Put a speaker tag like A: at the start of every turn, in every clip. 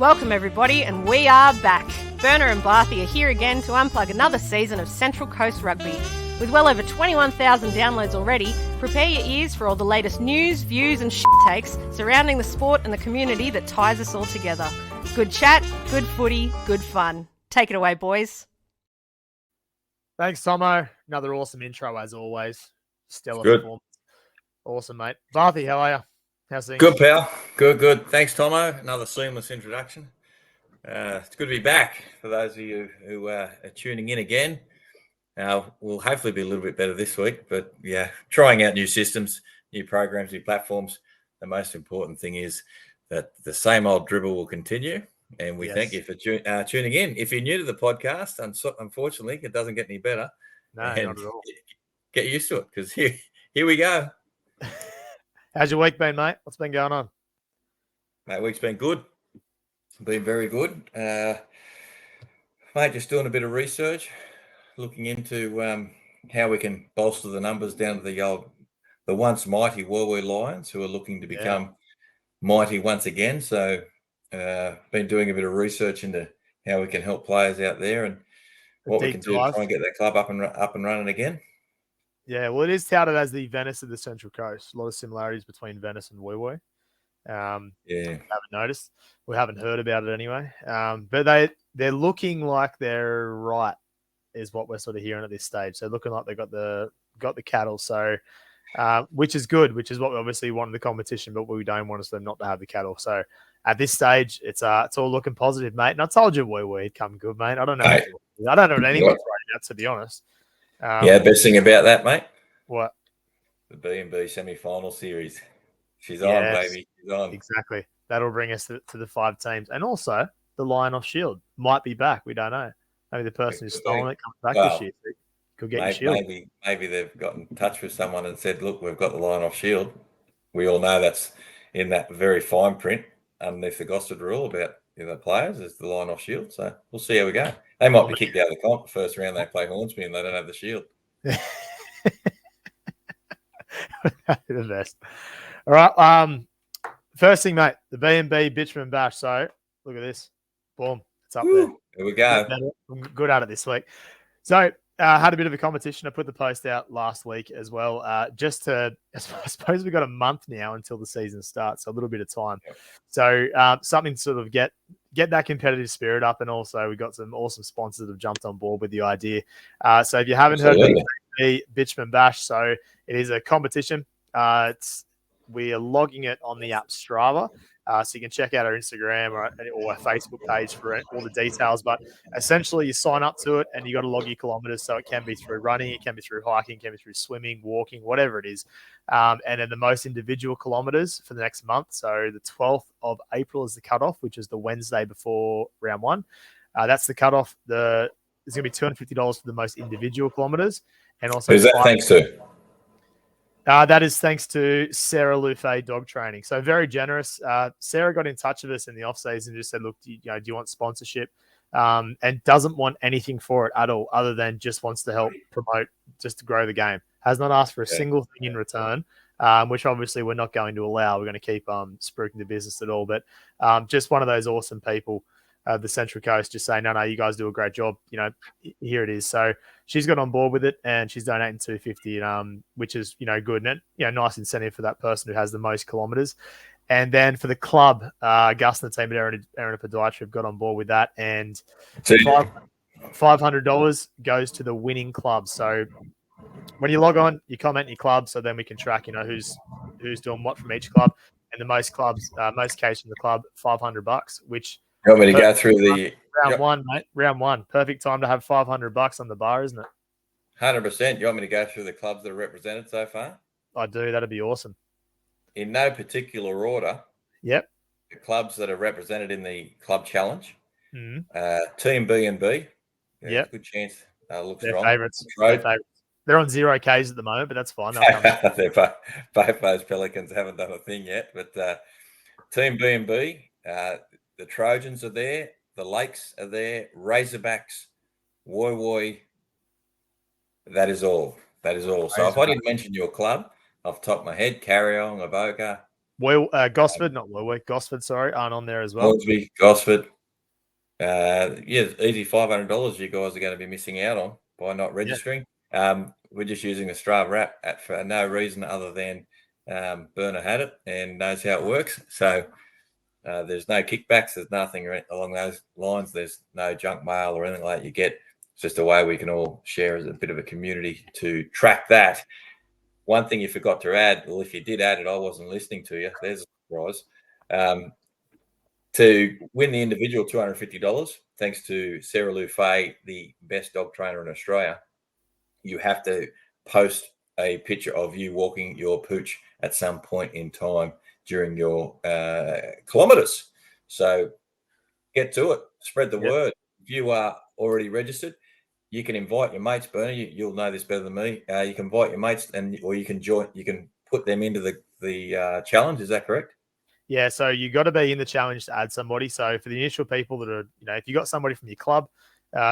A: Welcome everybody, and we are back. Burner and Barthy are here again to unplug another season of Central Coast Rugby. With well over 21,000 downloads already, prepare your ears for all the latest news, views and shit takes surrounding the sport and the community that ties us all together. Good chat, good footy, good fun. Take it away, boys.
B: Thanks, Tomo. Another awesome intro as always. Stellar
C: Good.
B: performance. Awesome, mate. Barthy, how are you? How's things?
C: Good, pal. Good. Thanks, Tomo. Another seamless introduction. It's good to be back for those of you who are tuning in again. We'll hopefully be a little bit better this week, but yeah, trying out new systems, new programs, new platforms. The most important thing is that the same old dribble will continue. And we thank you for tuning in. If you're new to the podcast, unfortunately, it doesn't get any better.
B: No, not at all.
C: Get used to it because here we go.
B: How's your week been, mate? What's been going on?
C: Mate, week's been good. Been very good. Mate, just doing a bit of research, looking into how we can bolster the numbers down to the once mighty Wallaby Lions, who are looking to become mighty once again. So been doing a bit of research into how we can help players out there and what we can do to try and get that club up and running again.
B: Yeah, well, it is touted as the Venice of the Central Coast. A lot of similarities between Venice and Wee. Haven't noticed. We haven't heard about it anyway. But they're looking like they're right, is what we're sort of hearing at this stage. So looking like they got the cattle. So which is good, which is what we obviously want in the competition, but we don't want them not to have the cattle. So at this stage, it's all looking positive, mate. And I told you Wee come good, mate. I don't know. I don't know what anyone's right about, to be honest.
C: Best thing about that, mate.
B: What?
C: The BnB semi-final series. She's on, baby. She's on.
B: Exactly. That'll bring us to the 5 teams. And also, the Lion off Shield might be back. We don't know. Maybe the person who's stolen it comes back this year. So could get your Shield.
C: Maybe they've got in touch with someone and said, look, we've got the Lion off Shield. We all know that's in that very fine print underneath the Gosford rule about the players is the Lion off Shield. So we'll see how we go. They might be kicked out of the comp the first round. They play Hornsby and they don't have the Shield.
B: The best. All right. First thing, mate, the BnB Bitumen Bash. So look at this. Boom. It's up there.
C: Here we go.
B: I'm good at it this week. So had a bit of a competition. I put the post out last week as well. I suppose we've got a month now until the season starts. So a little bit of time. Yep. So something to sort of get that competitive spirit up. And also we've got some awesome sponsors that have jumped on board with the idea. So if you haven't heard of the Bitumen Bash, so it is a competition. We are logging it on the app Strava. So you can check out our Instagram or our Facebook page for all the details. But essentially, you sign up to it and you got to log your kilometers. So it can be through running, it can be through hiking, it can be through swimming, walking, whatever it is. And then the most individual kilometers for the next month. So the 12th of April is the cutoff, which is the Wednesday before round 1. That's the cutoff. There's going to be $250 for the most individual kilometers. And also,
C: who's that thanks to?
B: That is thanks to Sarah Lufay Dog Training. So very generous. Sarah got in touch with us in the off season and just said, look, do you want sponsorship? And doesn't want anything for it at all, other than just wants to help promote, just to grow the game. Has not asked for a single thing in return, which obviously we're not going to allow. We're going to keep spruiking the business at all. But just one of those awesome people. The Central Coast just say, no, you guys do a great job. Here it is. So she's got on board with it and she's donating $250, which is, good. And, nice incentive for that person who has the most kilometers. And then for the club, Gus and the team at Aaron Podiatry have got on board with that. And $500 goes to the winning club. So when you log on, you comment in your club, so then we can track, who's doing what from each club. And the most cash in the club, $500, which...
C: You want me to go through the
B: round one, mate? Round 1. Perfect time to have $500 on the bar, isn't it?
C: 100%. You want me to go through the clubs that are represented so far?
B: I do. That'd be awesome.
C: In no particular order.
B: Yep.
C: The clubs that are represented in the club challenge.
B: Mm-hmm.
C: Team BnB.
B: Yep.
C: Good chance. Looks
B: They're
C: strong.
B: Favourites. They're on 0Ks at the moment, but that's fine.
C: Both those Pelicans haven't done a thing yet. But Team BnB, the Trojans are there. The Lakes are there. Razorbacks, Woi. That is all. So if I didn't mention your club off the top of my head, Carryong, Avoca,
B: Gosford, not Warwick, Gosford, sorry, aren't on there as well.
C: Hornsby, Gosford. Easy $500 you guys are going to be missing out on by not registering. We're just using the Strava app for no reason other than Burner had it and knows how it works. So there's no kickbacks. There's nothing along those lines. There's no junk mail or anything like that you get. It's just a way we can all share as a bit of a community to track that. One thing you forgot to add, well, if you did add it, I wasn't listening to you. There's a surprise. To win the individual $250, thanks to Sarah Lou Fay, the best dog trainer in Australia, you have to post a picture of you walking your pooch at some point in time during your kilometres. So get to it. Spread the word. If you are already registered, you can invite your mates, Bernie. You'll know this better than me. You can invite your mates, or you can join. You can put them into the challenge. Is that correct?
B: Yeah, so you got to be in the challenge to add somebody. So for the initial people that are, if you got somebody from your club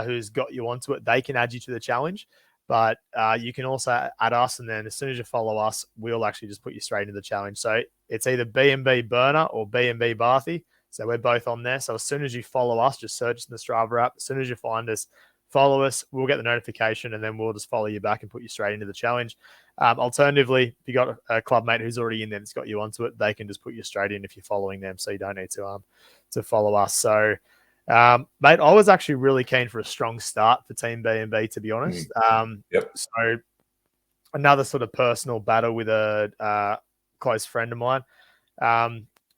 B: who's got you onto it, they can add you to the challenge. But you can also add us, and then as soon as you follow us, we'll actually just put you straight into the challenge. So it's either BnB Burner or BnB Barthy. So we're both on there. So as soon as you follow us, just search in the Strava app. As soon as you find us, follow us. We'll get the notification, and then we'll just follow you back and put you straight into the challenge. Alternatively, if you got a club mate who's already in there that's got you onto it, they can just put you straight in if you're following them. So you don't need to follow us. So, mate, I was actually really keen for a strong start for Team BnB, to be honest. So another sort of personal battle with a close friend of mine.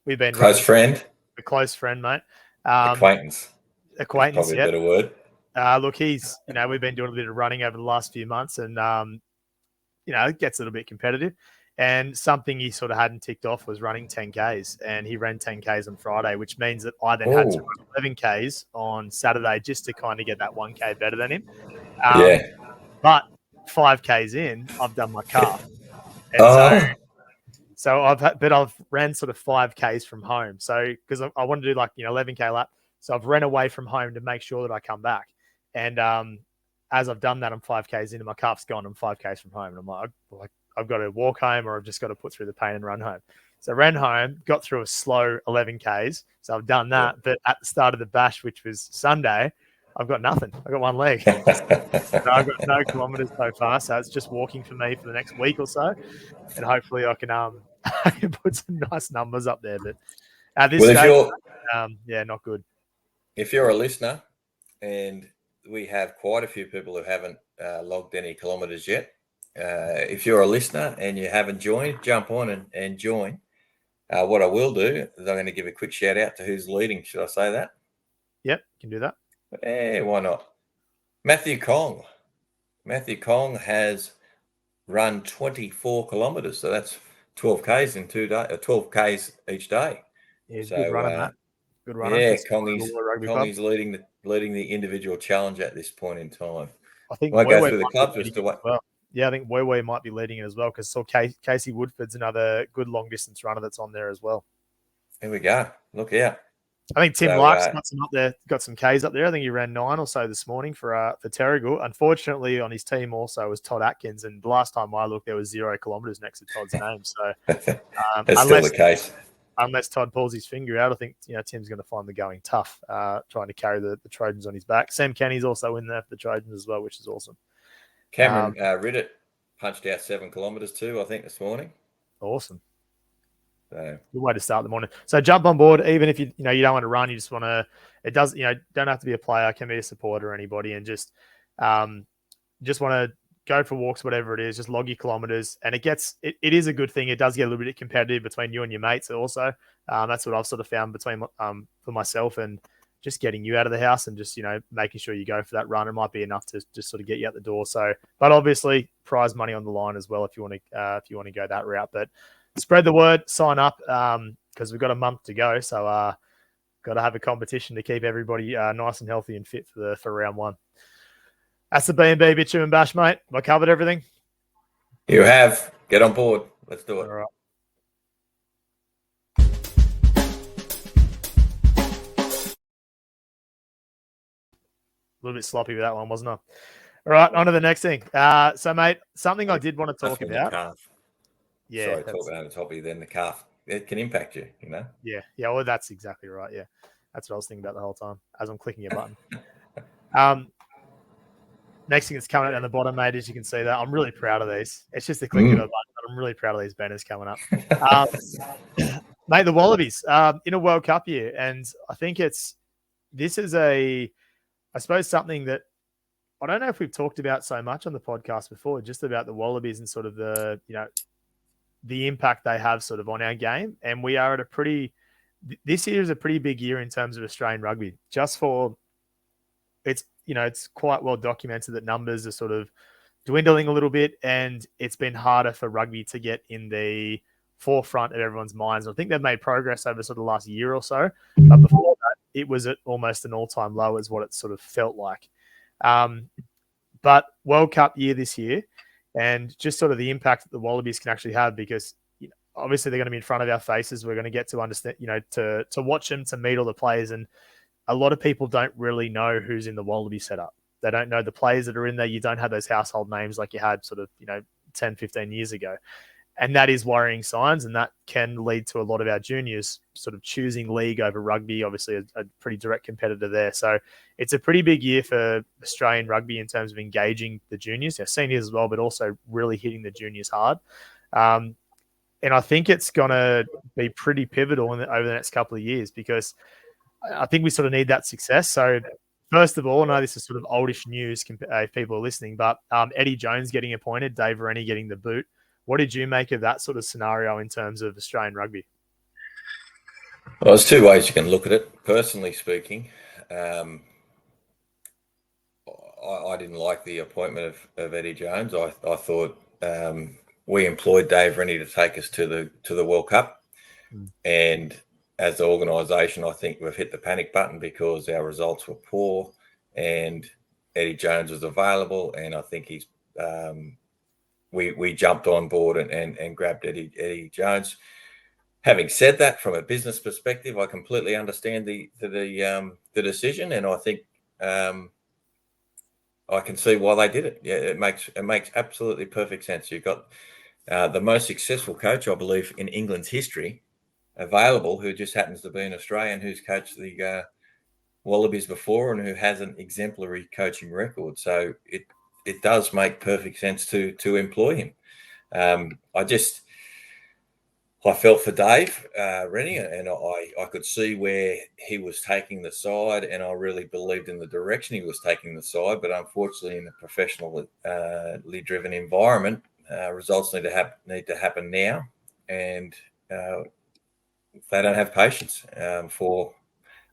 B: We've been
C: a
B: close friend, mate.
C: Acquaintance.
B: Acquaintance,
C: probably a better word.
B: Look, he's, we've been doing a bit of running over the last few months, and it gets a little bit competitive. And something he sort of hadn't ticked off was running 10Ks, and he ran 10Ks on Friday, which means that I then had to run 11Ks on Saturday just to kind of get that 1K better than him. But 5Ks in, I've done my calf. And so I've ran sort of 5Ks from home. So because I want to do like 11K lap, so I've ran away from home to make sure that I come back. And as I've done that, I'm 5Ks into my calf's gone. I'm 5Ks from home, and I'm like I've got to walk home, or I've just got to put through the pain and run home. So I ran home, got through a slow 11Ks. So I've done that. But at the start of the bash, which was Sunday, I've got nothing. I've got one leg. So I've got no kilometers so far. So it's just walking for me for the next week or so. And hopefully I can I can put some nice numbers up there. But at this stage, not good.
C: If you're a listener, and we have quite a few people who haven't logged any kilometers yet. If you're a listener and you haven't joined, jump on and join. What I will do is I'm going to give a quick shout out to who's leading. Should I say that?
B: Yep, can do that.
C: Why not? Matthew Kong. Matthew Kong has run 24 kilometers. So that's 12Ks in 2 days, 12Ks each day.
B: Yeah, so, good runner, Matt. Good runner.
C: Yeah, Congy's leading the individual challenge at this point in time.
B: I think
C: won't go through the clubs just to wait.
B: Well. Yeah, I think Wei might be leading it as well, because I saw Casey Woodford's another good long distance runner that's on there as well.
C: There we go. Look out.
B: I think Tim Lark's got some up there, got some Ks up there. I think he ran 9 or so this morning for Terrigal. Unfortunately, on his team also was Todd Atkins, and the last time I looked, there was 0 kilometers next to Todd's name. So
C: that's still the case.
B: Unless Todd pulls his finger out, I think Tim's going to find the going tough, trying to carry the Trojans on his back. Sam Kenny's also in there for the Trojans as well, which is awesome.
C: Cameron Riddett punched out 7 kilometers too, I think, this morning.
B: Awesome.
C: So.
B: Good way to start the morning. So jump on board, even if you don't want to run, you just want to. It does don't have to be a player, can be a supporter or anybody, and just want to go for walks, whatever it is. Just log your kilometers, and it is a good thing. It does get a little bit competitive between you and your mates. Also, that's what I've sort of found between for myself, and just getting you out of the house and just making sure you go for that run. It might be enough to just sort of get you out the door. So, but obviously prize money on the line as well if you want to go that route. But spread the word, sign up because we've got a month to go. So got to have a competition to keep everybody nice and healthy and fit for round 1. That's the BnB Bitumen Bash, mate. Have I covered everything?
C: You have. Get on board. Let's do it.
B: All right. A little bit sloppy with that one, wasn't I? All right, on to the next thing. So, mate, something I did want to talk about.
C: Yeah. Sorry, talk about the topic, then the calf. it can impact you,
B: Yeah. Well, that's exactly right. Yeah. That's what I was thinking about the whole time as I'm clicking a button. Next thing that's coming out down the bottom, mate, as you can see that I'm really proud of these. It's just a click of a button, but I'm really proud of these banners coming up. Mate, the Wallabies in a World Cup year. And I think this is I suppose something that I don't know if we've talked about so much on the podcast before, just about the Wallabies and sort of the impact they have sort of on our game. And we are this year is a pretty big year in terms of Australian rugby, just for it's quite well documented that numbers are sort of dwindling a little bit, and it's been harder for rugby to get in the forefront of everyone's minds. I think they've made progress over sort of the last year or so, but before that, it was at almost an all-time low is what it sort of felt like. But World Cup year this year, and just sort of the impact that the Wallabies can actually have, because obviously they're going to be in front of our faces. We're going to get to understand, to watch them, to meet all the players. And a lot of people don't really know who's in the Wallaby setup. They don't know the players that are in there. You don't have those household names like you had sort of, 10, 15 years ago. And that is worrying signs, and that can lead to a lot of our juniors sort of choosing league over rugby, obviously a pretty direct competitor there. So it's a pretty big year for Australian rugby in terms of engaging the juniors, seniors as well, but also really hitting the juniors hard. And I think it's going to be pretty pivotal over the next couple of years, because I think we sort of need that success. So first of all, I know this is sort of oldish news if people are listening, but Eddie Jones getting appointed, Dave Rennie getting the boot. What did you make of that sort of scenario in terms of Australian rugby?
C: Well, there's two ways you can look at it. Personally speaking, I didn't like the appointment of Eddie Jones. I thought we employed Dave Rennie to take us to the World Cup, and as an organisation, I think we've hit the panic button because our results were poor, and Eddie Jones was available, and I think he's we jumped on board and grabbed Eddie Jones. Having said that, from a business perspective, I completely understand the decision, and I think I can see why they did it. Yeah, it makes absolutely perfect sense. You've got the most successful coach, I believe, in England's history available, who just happens to be an Australian who's coached the Wallabies before and who has an exemplary coaching record. So it does make perfect sense to employ him. I felt for Dave Rennie, and I could see where he was taking the side, and I really believed in the direction he was taking the side. But unfortunately, in a professionally driven environment, results need to happen now, and they don't have patience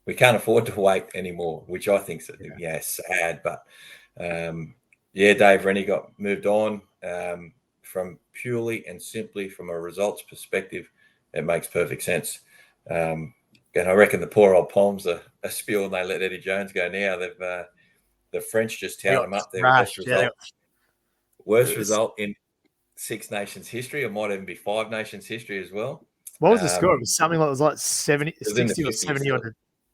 C: we can't afford to wait anymore, which I think is sad. But Dave Rennie got moved on. From purely and simply from a results perspective, it makes perfect sense. And I reckon the poor old Palms are spill and they let Eddie Jones go now. They've the French just touted him up there. Worst result in Six Nations history. It might even be Five Nations history as well.
B: What was the score? It was something like 70, 60 or 70.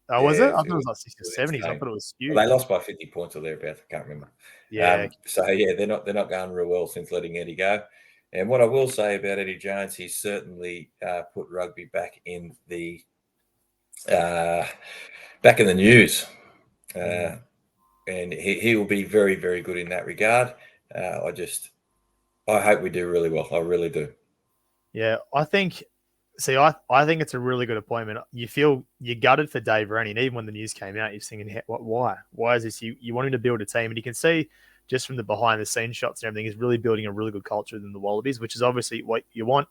B: Oh, was it? I thought it was like 60 or 70. I thought it was huge.
C: They lost by 50 points or thereabouts. I can't remember.
B: Yeah.
C: They're not going real well since letting Eddie go. And what I will say about Eddie Jones, he's certainly put rugby back in the news, and he will be very, very good in that regard. I hope we do really well. I really do.
B: Yeah, I think it's a really good appointment. You feel you're gutted for Dave Rennie, and even when the news came out, you're thinking, why? Why is this? You want him to build a team, and you can see just from the behind-the-scenes shots and everything, he's really building a really good culture within the Wallabies, which is obviously what you want.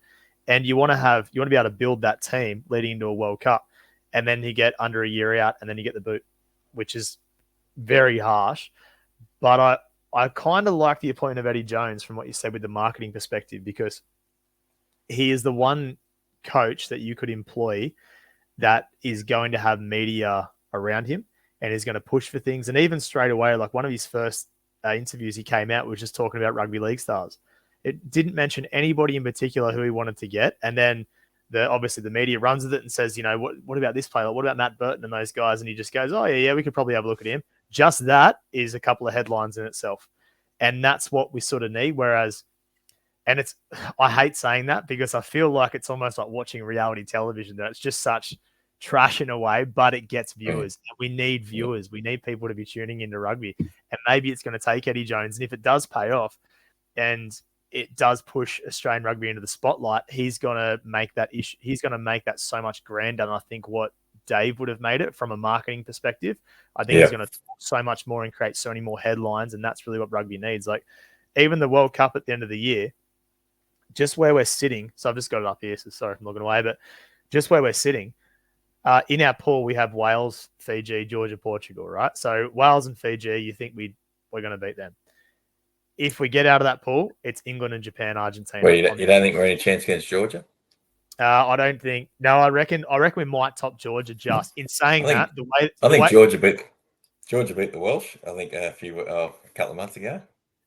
B: And you want to be able to build that team leading into a World Cup, and then you get under a year out, and then you get the boot, which is very harsh. But I kind of like the appointment of Eddie Jones from what you said with the marketing perspective, because he is the one coach that you could employ that is going to have media around him and is going to push for things. And even straight away, like one of his first interviews, he came out was just talking about rugby league stars. It didn't mention anybody in particular who he wanted to get. And then obviously the media runs with it and says, what about this player? What about Matt Burton and those guys? And he just goes, oh yeah, we could probably have a look at him. Just that is a couple of headlines in itself. And that's what we sort of need. Whereas And I hate saying that because I feel like it's almost like watching reality television. That it's just such trash in a way, but it gets viewers. And we need viewers. We need people to be tuning into rugby. And maybe it's going to take Eddie Jones. And if it does pay off and it does push Australian rugby into the spotlight, he's going to make that issue. He's going to make that so much grander than I think what Dave would have made it from a marketing perspective. I think he's going to talk so much more and create so many more headlines. And that's really what rugby needs. Like even the World Cup at the end of the year, just where we're sitting. So I've just got it up here. So sorry if I'm looking away, but just where we're sitting, in our pool, we have Wales, Fiji, Georgia, Portugal, right? So Wales and Fiji, you think we're going to beat them. If we get out of that pool, it's England and Japan, Argentina.
C: Well, you don't think we're any chance against Georgia?
B: I don't think. No, I reckon we might top Georgia. Just in saying
C: I think Georgia beat the Welsh. I think a couple of months ago.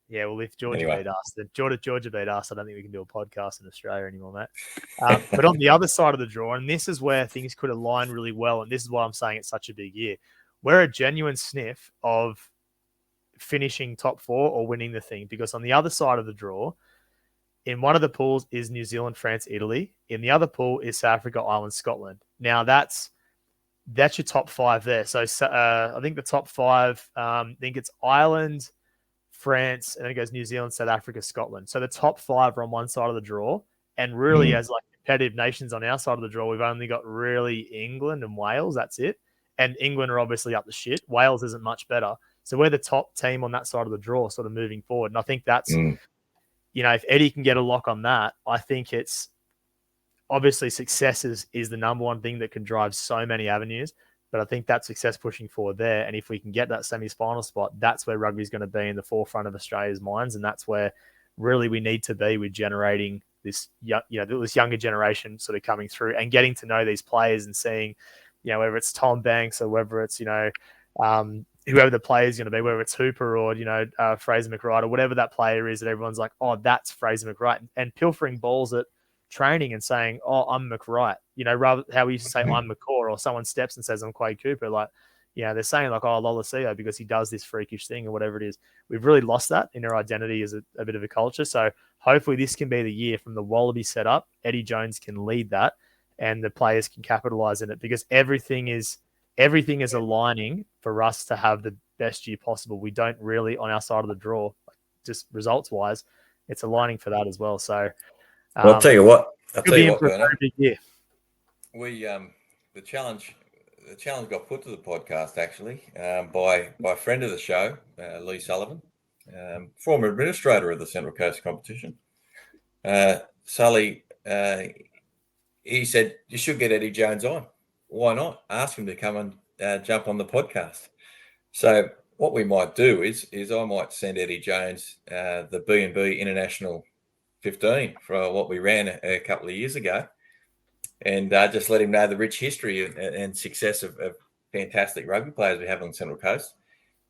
B: Yeah, well, if Georgia beat us, then Georgia beat us. I don't think we can do a podcast in Australia anymore, mate. But on the other side of the draw, and this is where things could align really well, and this is why I'm saying it's such a big year. We're a genuine sniff of finishing top 4 or winning the thing, because on the other side of the draw, in one of the pools is New Zealand, France, Italy. In the other pool is South Africa, Ireland, Scotland. Now that's your top 5 there. So I think the top 5, I think it's Ireland, France, and then it goes New Zealand, South Africa, Scotland. So the top 5 are on one side of the draw. And really, as like competitive nations on our side of the draw, we've only got really England and Wales. That's it. And England are obviously up the shit. Wales isn't much better. So we're the top team on that side of the draw, sort of moving forward. And I think that's, if Eddie can get a lock on that, I think it's obviously success is the number one thing that can drive so many avenues. But I think that success pushing forward there, and if we can get that semi-final spot, that's where rugby is going to be in the forefront of Australia's minds, and that's where really we need to be with generating this, this younger generation sort of coming through and getting to know these players and seeing, whether it's Tom Banks or whether it's whoever the player is going to be, whether it's Hooper or Fraser McWright or whatever that player is that everyone's like, oh, that's Fraser McWright, and pilfering balls at training and saying, oh, I'm McWright, rather how we used to say I'm McCaw, or someone steps and says I'm Quade Cooper. Like, they're saying like, oh, Lolosio because he does this freakish thing or whatever it is. We've really lost that in our identity as a bit of a culture. So hopefully this can be the year from the Wallaby setup. Eddie Jones can lead that and the players can capitalize in it, because everything is aligning for us to have the best year possible. We don't really, on our side of the draw, just results wise, it's aligning for that as well. So
C: I'll tell you what,
B: Bernard, big year.
C: The challenge got put to the podcast actually by a friend of the show, Lee Sullivan, former administrator of the Central Coast competition. Sully, he said you should get Eddie Jones on. Why not? Ask him to come and jump on the podcast. So what we might do is I might send Eddie Jones the BnB International 15 for what we ran a couple of years ago, and just let him know the rich history and success of fantastic rugby players we have on the Central Coast.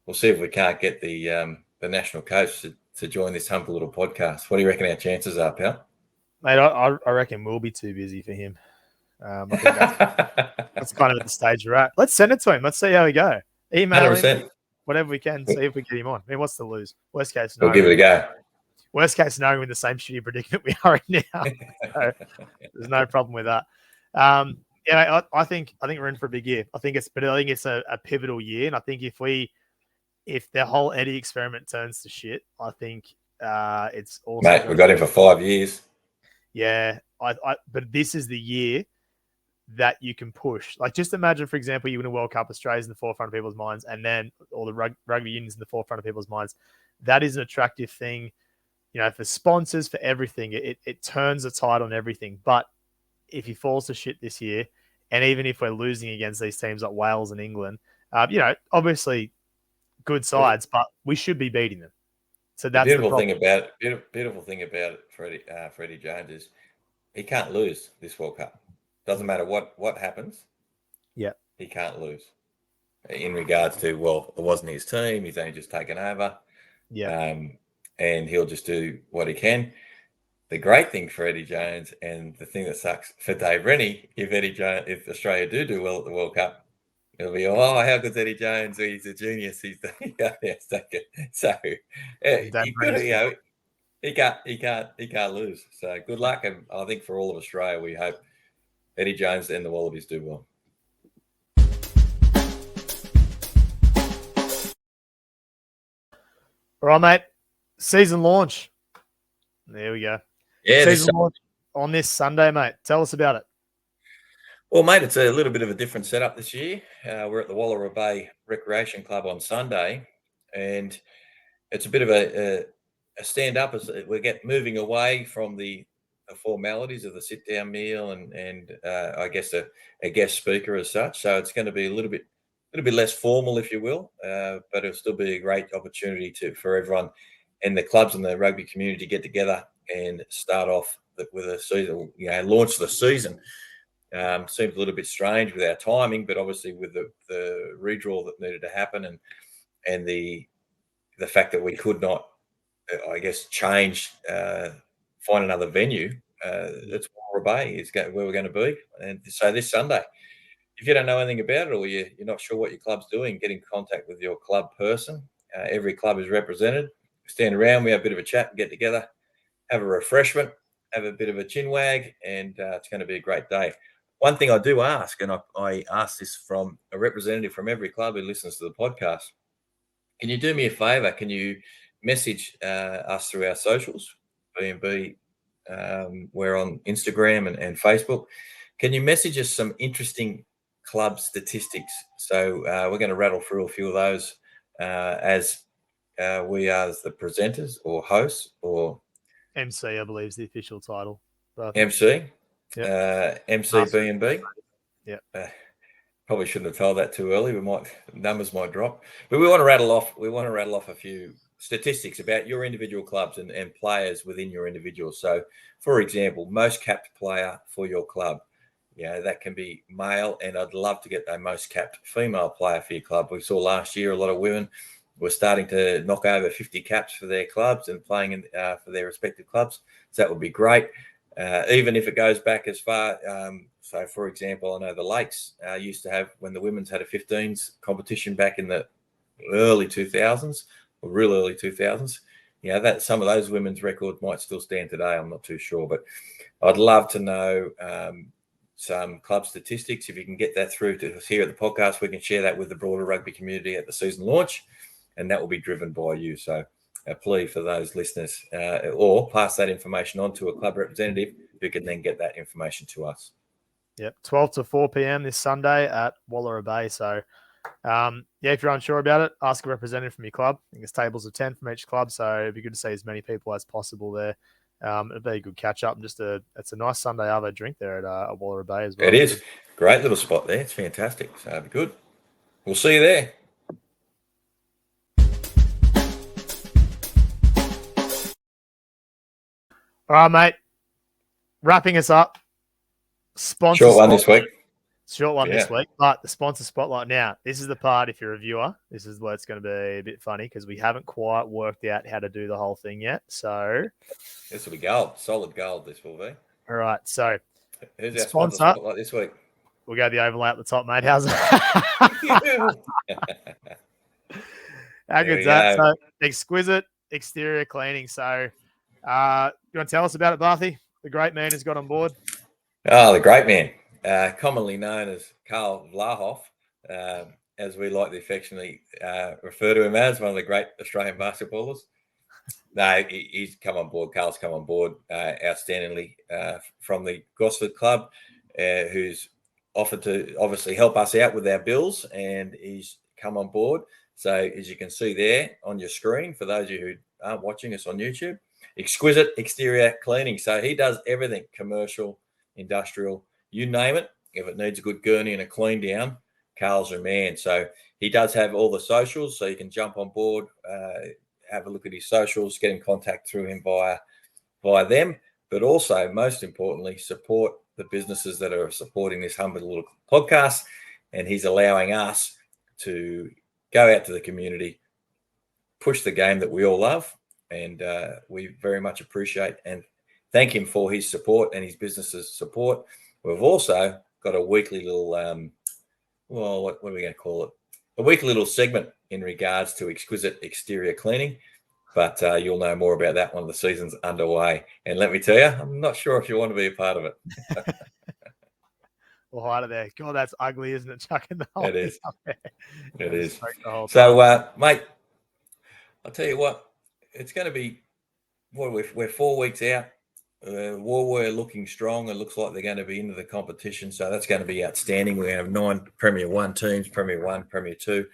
C: We'll see if we can't get the national coach to join this humble little podcast. What do you reckon our chances are, pal?
B: Mate, I reckon we'll be too busy for him. I think that's kind of at the stage we're at. Let's send it to him. Let's see how we go. Email 100%. Him, whatever we can, see if we get him on. I mean, what's to lose? Worst case scenario.
C: We'll give it a go.
B: Worst case scenario, we're in the same shitty predicament we are in now. So there's no problem with that. I think we're in for a big year. I think it's a pivotal year, and I think if the whole Eddie experiment turns to shit, I think it's also.
C: Mate, we got him for 5 years.
B: Yeah, but this is the year that you can push. Like, just imagine, for example, you win a World Cup, Australia's in the forefront of people's minds, and then all the rugby unions in the forefront of people's minds. That is an attractive thing. For sponsors, for everything, it turns the tide on everything. But if he falls to shit this year, and even if we're losing against these teams like Wales and England, obviously good sides, but we should be beating them. So that's the beautiful thing about
C: it. Beautiful thing about it for Eddie Jones is he can't lose this World Cup. Doesn't matter what happens.
B: Yeah,
C: he can't lose. In regards to, well, it wasn't his team. He's only just taken over.
B: Yeah.
C: And he'll just do what he can. The great thing for Eddie Jones, and the thing that sucks for Dave Rennie, if Australia do well at the World Cup, it'll be, oh, how good's Eddie Jones? He's a genius. He's so He can't lose. So good luck, and I think for all of Australia, we hope Eddie Jones and the Wallabies do well.
B: All right, mate. Season launch. There we go.
C: Yeah,
B: Season launch on this Sunday, mate. Tell us about it.
C: Well, mate, it's a little bit of a different setup this year. We're at the Wallabies Bay Recreation Club on Sunday, and it's a bit of a stand up as we get moving away from the formalities of the sit down meal and I guess a guest speaker as such. So it's going to be a little bit less formal, if you will, but it'll still be a great opportunity for everyone and the clubs and the rugby community to get together and start off with a season, launch the season. Seems a little bit strange with our timing, but obviously with the redraw that needed to happen and the fact that we could not, I guess, change, find another venue. That's Wallabies Bay is where we're going to be. And so this Sunday, if you don't know anything about it or you're not sure what your club's doing, get in contact with your club person. Every club is represented. Stand around, we have a bit of a chat and get together, have a refreshment, have a bit of a chin wag, and it's going to be a great day. One thing I do ask, and I ask this from a representative from every club who listens to the podcast, can you do me a favour? Can you message us through our socials? BnB, we're on Instagram and Facebook. Can you message us some interesting club statistics? So we're going to rattle through a few of those as we are the presenters or hosts or
B: MC, I believe, is the official title.
C: MC.
B: Yep.
C: MC BnB.
B: Yeah.
C: Probably shouldn't have told that too early. Numbers might drop. But we want to rattle off a few statistics about your individual clubs and players within your individual. So, for example, most capped player for your club. That can be male, and I'd love to get a most capped female player for your club. We saw last year a lot of women were starting to knock over 50 caps for their clubs and playing for their respective clubs. So that would be great. Even if it goes back as far, so for example, I know the Lakes used to have, when the women's had a 15s competition back in the early 2000s, or real early 2000s, that some of those women's records might still stand today. I'm not too sure, but I'd love to know some club statistics. If you can get that through to us here at the podcast, we can share that with the broader rugby community at the season launch, and that will be driven by you. So a plea for those listeners, or pass that information on to a club representative who can then get that information to us.
B: Yep, 12 to 4 p.m. this Sunday at Wallabies Bay. So, if you're unsure about it, ask a representative from your club. I think it's tables of 10 from each club, so it'd be good to see as many people as possible there. It'd be a good catch-up. It's a nice Sunday Arvo drink there at Wallabies Bay as well.
C: It is. Great little spot there. It's fantastic. So it'd be good. We'll see you there.
B: All right, mate. Wrapping us up. Sponsor
C: Short one this week.
B: Short one this week. But the sponsor spotlight now. This is the part, if you're a viewer, this is where it's going to be a bit funny because we haven't quite worked out how to do the whole thing yet. So
C: this will be gold. Solid gold, this will be.
B: All right. So
C: who's our sponsor spotlight this week?
B: We'll go the overlay at the top, mate. How's that? How good's that? So exquisite exterior cleaning. So you want to tell us about it, Barthy? The great man has got on board.
C: Oh, the great man, commonly known as Karl Vlahoff, as we like to affectionately refer to him as, one of the great Australian basketballers. No, he's come on board. Karl's come on board outstandingly from the Gosford Club, who's offered to obviously help us out with our bills, and he's come on board. So as you can see there on your screen, for those of you who aren't watching us on YouTube, exquisite exterior cleaning. So he does everything, commercial, industrial, you name it. If it needs a good gurney and a clean down, Karl's your man. So he does have all the socials, so you can jump on board, have a look at his socials, get in contact through him via them, but also, most importantly, support the businesses that are supporting this humble little podcast. And he's allowing us to go out to the community, push the game that we all love, and we very much appreciate and thank him for his support and his business's support. We've also got a weekly little, what are we going to call it? A weekly little segment in regards to exquisite exterior cleaning. But you'll know more about that when the season's underway. And let me tell you, I'm not sure if you want to be a part of it.
B: Well, hide it there. God, that's ugly, isn't it? Chucking the whole
C: It is.
B: up there.
C: It is.
B: So,
C: mate, I'll tell you what, it's going to be, we're 4 weeks out. We're looking strong. It looks like they're going to be into the competition. So that's going to be outstanding. We're going to have 9 Premier 1 teams, Premier 1, Premier 2.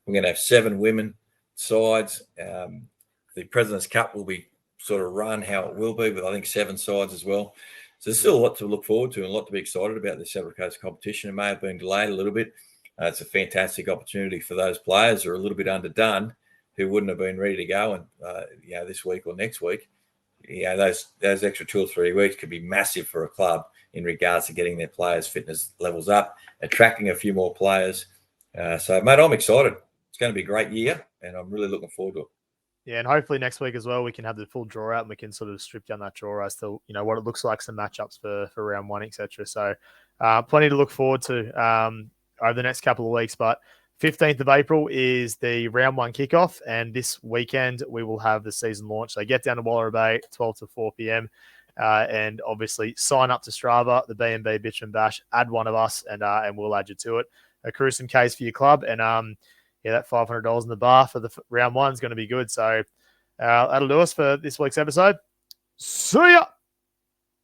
C: We're going to have 7 women sides. The President's Cup will be sort of run how it will be, but I think 7 sides as well. So there's still a lot to look forward to and a lot to be excited about this Central Coast competition. It may have been delayed a little bit. It's a fantastic opportunity for those players who are a little bit underdone, who wouldn't have been ready to go and this week or next week. Those extra 2 or 3 weeks could be massive for a club in regards to getting their players' fitness levels up, attracting a few more players. So, mate, I'm excited. It's going to be a great year, and I'm really looking forward to it.
B: Yeah, and hopefully next week as well, we can have the full draw out and we can sort of strip down that draw as to, what it looks like, some matchups for round 1, etc. So plenty to look forward to over the next couple of weeks. But 15th of April is the round 1 kickoff. And this weekend, we will have the season launch. So get down to Wallabies Bay, 12 to 4 p.m. And obviously sign up to Strava, the BnB Bitumen Bash, add one of us and we'll add you to it. Accrue some Ks for your club and that $500 in the bar for the round 1 is going to be good. So that'll do us for this week's episode. See ya!